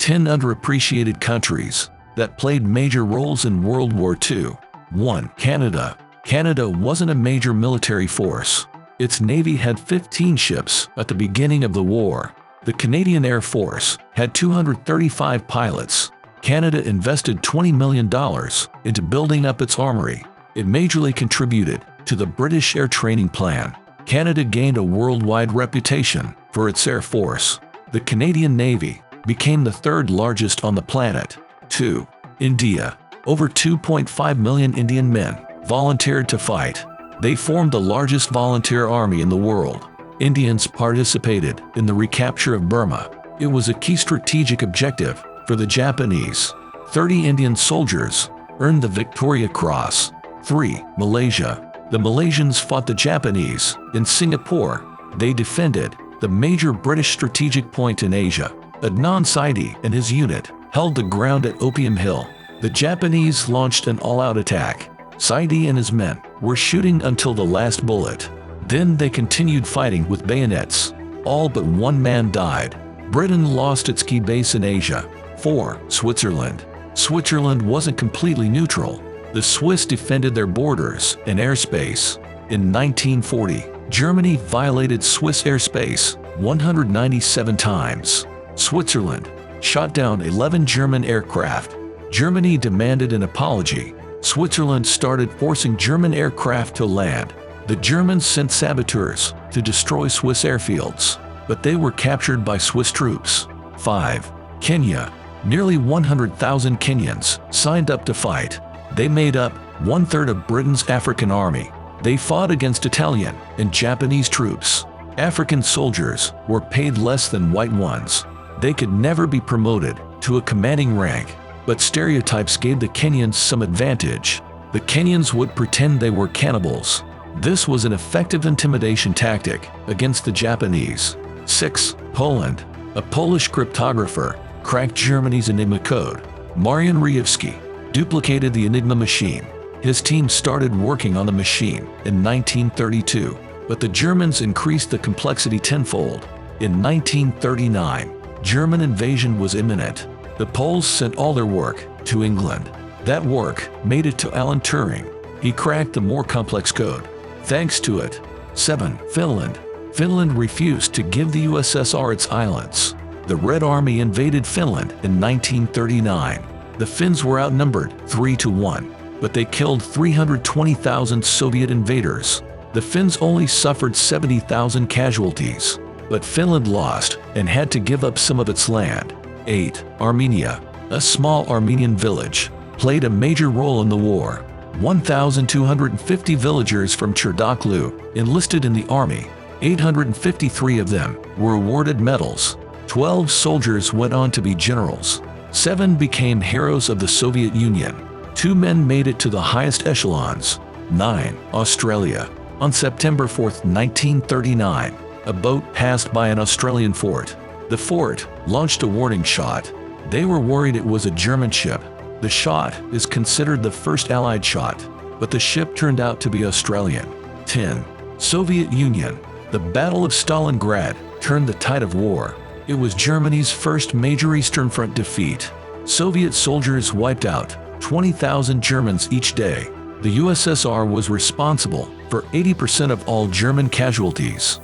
10 underappreciated countries that played major roles in World War II. 1. Canada. Canada wasn't a major military force. Its navy had 15 ships at the beginning of the war. The Canadian Air Force had 235 pilots. Canada invested $20 million into building up its armory. It majorly contributed to the British Air Training Plan. Canada gained a worldwide reputation for its air force. The Canadian Navy became the third largest on the planet. 2. India. Over 2.5 million Indian men volunteered to fight. They formed the largest volunteer army in the world. Indians participated in the recapture of Burma. It was a key strategic objective for the Japanese. 30 Indian soldiers earned the Victoria Cross. 3. Malaysia. The Malaysians fought the Japanese in Singapore. They defended the major British strategic point in Asia. Adnan Saidi and his unit held the ground at Opium Hill. The Japanese launched an all-out attack. Saidi and his men were shooting until the last bullet. Then they continued fighting with bayonets. All but one man died. Britain lost its key base in Asia. 4. Switzerland. Switzerland wasn't completely neutral. The Swiss defended their borders and airspace. In 1940, Germany violated Swiss airspace 197 times. Switzerland shot down 11 German aircraft. Germany demanded an apology. Switzerland started forcing German aircraft to land. The Germans sent saboteurs to destroy Swiss airfields, but they were captured by Swiss troops. 5. Kenya. Nearly 100,000 Kenyans signed up to fight. They made up 1/3 of Britain's African army. They fought against Italian and Japanese troops. African soldiers were paid less than white ones. They could never be promoted to a commanding rank, but stereotypes gave the Kenyans some advantage. The Kenyans would pretend they were cannibals. This was an effective intimidation tactic against the Japanese. 6. Poland. A Polish cryptographer cracked Germany's Enigma code. Marian Rejewski duplicated the Enigma machine. His team started working on the machine in 1932, but the Germans increased the complexity tenfold. In 1939, German invasion was imminent. The Poles sent all their work to England. That work made it to Alan Turing. He cracked the more complex code. Thanks to it. 7. Finland. Finland refused to give the USSR its islands. The Red Army invaded Finland in 1939. The Finns were outnumbered 3-1, but they killed 320,000 Soviet invaders. The Finns only suffered 70,000 casualties, but Finland lost and had to give up some of its land. 8. Armenia. A small Armenian village played a major role in the war. 1,250 villagers from Cherdaklu enlisted in the army. 853 of them were awarded medals. 12 soldiers went on to be generals. 7 became heroes of the Soviet Union. 2 men made it to the highest echelons. 9. Australia. On September 4, 1939, a boat passed by an Australian fort. The fort launched a warning shot. They were worried it was a German ship. The shot is considered the first Allied shot, but the ship turned out to be Australian. 10. Soviet Union. The Battle of Stalingrad turned the tide of war. It was Germany's first major Eastern Front defeat. Soviet soldiers wiped out 20,000 Germans each day. The USSR was responsible for 80% of all German casualties.